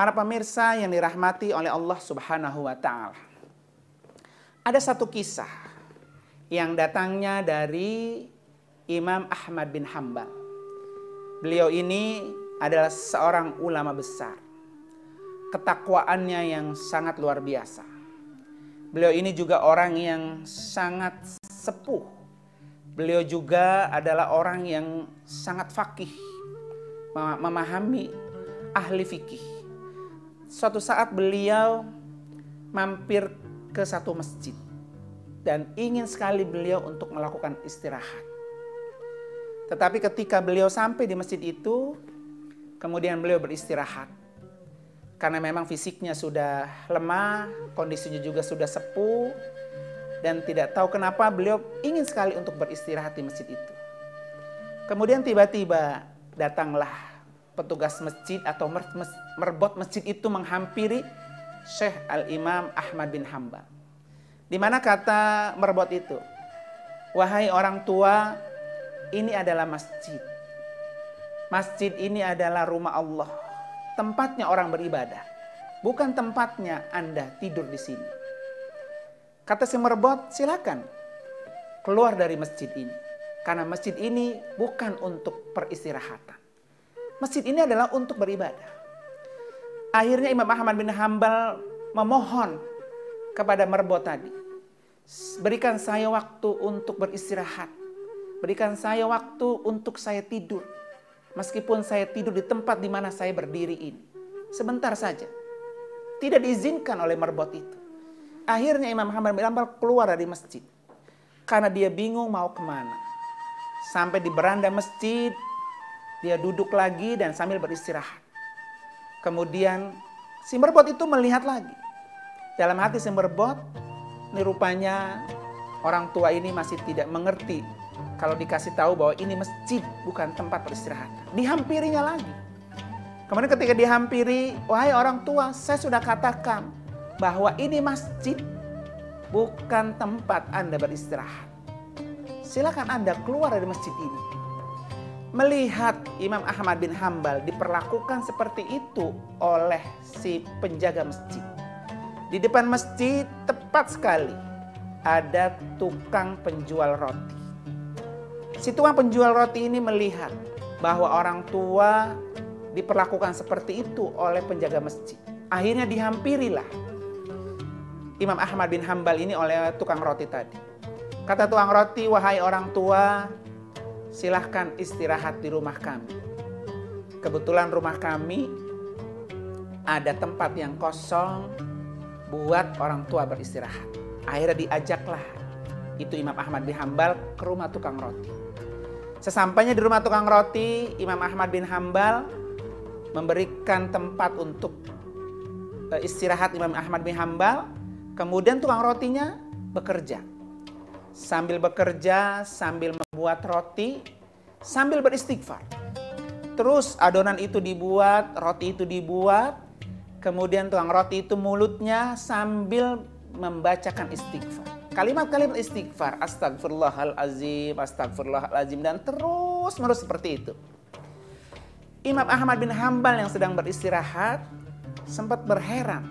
Para pemirsa yang dirahmati oleh Allah Subhanahu wa Ta'ala, ada satu kisah yang datangnya dari Imam Ahmad bin Hanbal. Beliau ini adalah seorang ulama besar, ketakwaannya yang sangat luar biasa. Beliau ini juga orang yang sangat sepuh. Beliau juga adalah orang yang sangat faqih, memahami ahli fikih. Suatu saat beliau mampir ke satu masjid dan ingin sekali beliau untuk melakukan istirahat. Tetapi ketika beliau sampai di masjid itu, kemudian beliau beristirahat. Karena memang fisiknya sudah lemah, kondisinya juga sudah sepuh, dan tidak tahu kenapa beliau ingin sekali untuk beristirahat di masjid itu. Kemudian tiba-tiba datanglah petugas masjid atau merbot masjid itu menghampiri Syekh Al-Imam Ahmad bin Hanbal. Di mana kata merbot itu, "Wahai orang tua, ini adalah masjid. Masjid ini adalah rumah Allah, tempatnya orang beribadah, bukan tempatnya Anda tidur di sini." Kata si merbot, "Silakan keluar dari masjid ini, karena masjid ini bukan untuk peristirahatan. Masjid ini adalah untuk beribadah." Akhirnya Imam Ahmad bin Hanbal memohon kepada merbot tadi, "Berikan saya waktu untuk beristirahat. Berikan saya waktu untuk saya tidur. Meskipun saya tidur di tempat di mana saya berdiri ini. Sebentar saja." Tidak diizinkan oleh merbot itu. Akhirnya Imam Ahmad bin Hanbal keluar dari masjid. Karena dia bingung mau kemana. Sampai di beranda masjid, dia duduk lagi dan sambil beristirahat. Kemudian si merbot itu melihat lagi. Dalam hati si merbot, ini rupanya orang tua ini masih tidak mengerti kalau dikasih tahu bahwa ini masjid bukan tempat peristirahatan. Dihampirinya lagi. Kemudian ketika dihampiri, "Wahai orang tua, saya sudah katakan bahwa ini masjid bukan tempat Anda beristirahat. Silakan Anda keluar dari masjid ini." Melihat Imam Ahmad bin Hanbal diperlakukan seperti itu oleh si penjaga masjid. Di depan masjid tepat sekali ada tukang penjual roti. Si tukang penjual roti ini melihat bahwa orang tua diperlakukan seperti itu oleh penjaga masjid. Akhirnya dihampirilah Imam Ahmad bin Hanbal ini oleh tukang roti tadi. Kata tukang roti, "Wahai orang tua, silahkan istirahat di rumah kami. Kebetulan rumah kami ada tempat yang kosong buat orang tua beristirahat." Akhirnya diajaklah itu Imam Ahmad bin Hanbal ke rumah tukang roti. Sesampainya di rumah tukang roti, Imam Ahmad bin Hanbal memberikan tempat untuk istirahat Imam Ahmad bin Hanbal. Kemudian tukang rotinya bekerja. Sambil bekerja, sambil membuat roti, sambil beristighfar. Terus adonan itu dibuat, roti itu dibuat, kemudian tukang roti itu mulutnya sambil membacakan istighfar. Kalimat-kalimat istighfar, astagfirullahalazim, astagfirullahalazim, dan terus menerus seperti itu. Imam Ahmad bin Hanbal yang sedang beristirahat sempat berheran.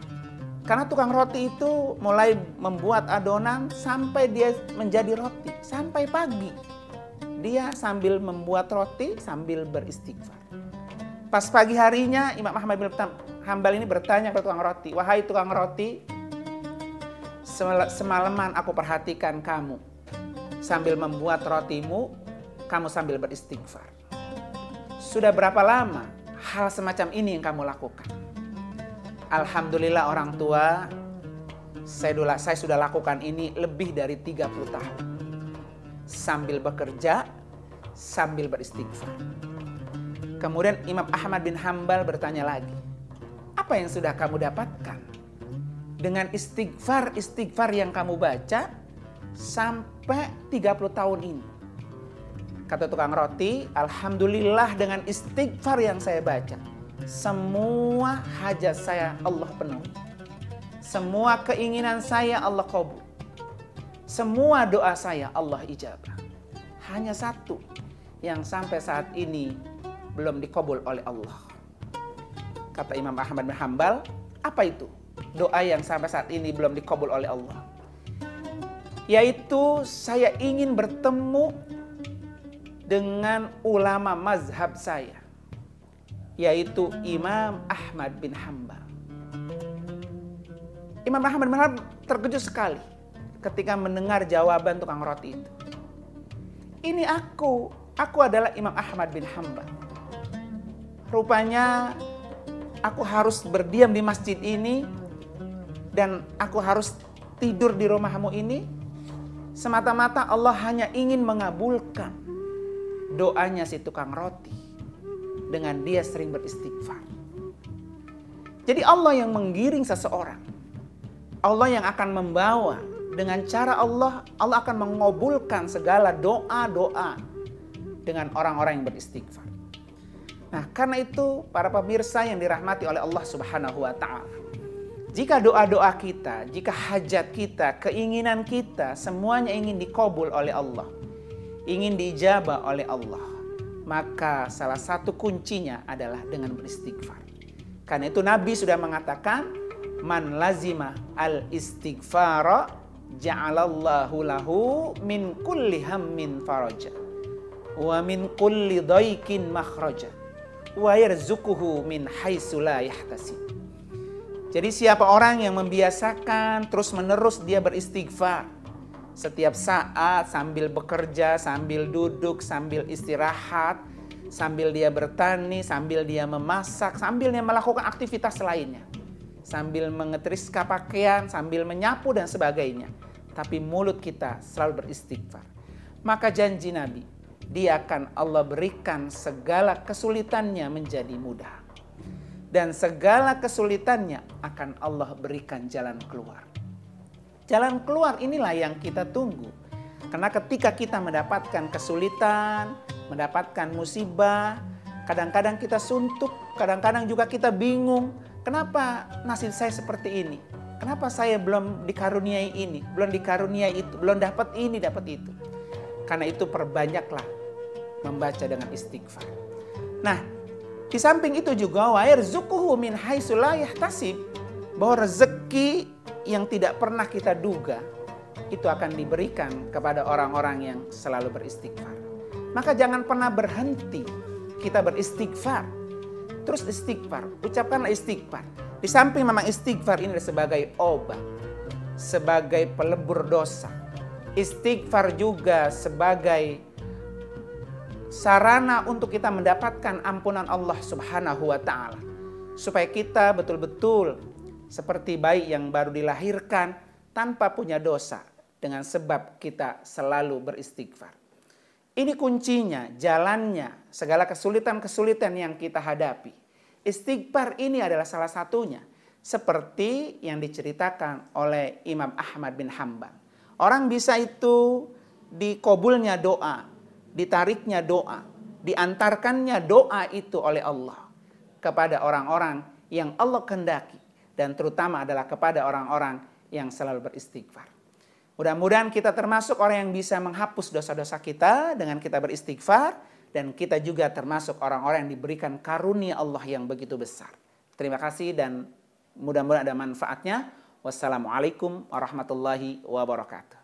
Karena tukang roti itu mulai membuat adonan sampai dia menjadi roti. Sampai pagi. Dia sambil membuat roti sambil beristighfar. Pas pagi harinya Imam Ahmad bin Hanbal ini bertanya kepada tukang roti, "Wahai tukang roti, semalaman aku perhatikan kamu. Sambil membuat rotimu, kamu sambil beristighfar. Sudah berapa lama hal semacam ini yang kamu lakukan?" "Alhamdulillah orang tua, saya sudah lakukan ini lebih dari 30 tahun. Sambil bekerja, sambil beristighfar." Kemudian Imam Ahmad bin Hanbal bertanya lagi, "Apa yang sudah kamu dapatkan dengan istighfar yang kamu baca sampai 30 tahun ini?" Kata tukang roti, "Alhamdulillah dengan istighfar yang saya baca, semua hajat saya Allah penuhi. Semua keinginan saya Allah kabul. Semua doa saya Allah ijabah. Hanya satu yang sampai saat ini belum dikabul oleh Allah." kata Imam Ahmad bin Hambal. Apa itu? Doa yang sampai saat ini belum dikabul oleh Allah. Yaitu saya ingin bertemu dengan ulama mazhab saya, yaitu Imam Ahmad bin Hambal. Imam Ahmad bin Hambal terkejut sekali ketika mendengar jawaban tukang roti itu. Ini aku adalah Imam Ahmad bin Hambal. Rupanya aku harus berdiam di masjid ini dan aku harus tidur di rumahmu ini semata-mata Allah hanya ingin mengabulkan doanya si tukang roti dengan dia sering beristighfar. Jadi Allah yang menggiring seseorang, Allah yang akan membawa dengan cara Allah akan mengabulkan segala doa-doa dengan orang-orang yang beristighfar. Nah, karena itu para pemirsa yang dirahmati oleh Allah Subhanahu wa taala, jika doa-doa kita, jika hajat kita, keinginan kita semuanya ingin dikabul oleh Allah, ingin diijabah oleh Allah, maka salah satu kuncinya adalah dengan beristighfar. Karena itu Nabi sudah mengatakan, man lazima al istighfara ja'alallahu lahu min kulli hammin faraja wa min kulli dhaikin makhraja wa yarzuquhu min haitsu la yahtasib. Jadi siapa orang yang membiasakan terus-menerus dia beristighfar setiap saat, sambil bekerja, sambil duduk, sambil istirahat, sambil dia bertani, sambil dia memasak, sambil dia melakukan aktivitas lainnya, sambil mengetriska pakaian, sambil menyapu dan sebagainya, tapi mulut kita selalu beristighfar, maka janji Nabi, dia akan Allah berikan segala kesulitannya menjadi mudah. Dan segala kesulitannya akan Allah berikan jalan keluar. Jalan keluar inilah yang kita tunggu. Karena ketika kita mendapatkan kesulitan, mendapatkan musibah, kadang-kadang kita suntuk, kadang-kadang juga kita bingung. Kenapa nasib saya seperti ini? Kenapa saya belum dikaruniai ini, belum dikaruniai itu, belum dapat ini, dapat itu? Karena itu perbanyaklah membaca dengan istighfar. Nah, di samping itu juga wa yarzuquhu min haitsu la yahtasib, bahwa rezeki yang tidak pernah kita duga itu akan diberikan kepada orang-orang yang selalu beristighfar. Maka jangan pernah berhenti kita beristighfar. Terus istighfar, ucapkanlah istighfar. Di samping memang istighfar ini sebagai obat, sebagai pelebur dosa. Istighfar juga sebagai sarana untuk kita mendapatkan ampunan Allah Subhanahu wa taala. Supaya kita betul-betul seperti bayi yang baru dilahirkan tanpa punya dosa dengan sebab kita selalu beristighfar. Ini kuncinya, jalannya, segala kesulitan-kesulitan yang kita hadapi. Istighfar ini adalah salah satunya. Seperti yang diceritakan oleh Imam Ahmad bin Hambal. Orang bisa itu dikabulnya doa, ditariknya doa, diantarkannya doa itu oleh Allah kepada orang-orang yang Allah kehendaki. Dan terutama adalah kepada orang-orang yang selalu beristighfar. Mudah-mudahan kita termasuk orang yang bisa menghapus dosa-dosa kita dengan kita beristighfar. Dan kita juga termasuk orang-orang yang diberikan karunia Allah yang begitu besar. Terima kasih dan mudah-mudahan ada manfaatnya. Wassalamualaikum warahmatullahi wabarakatuh.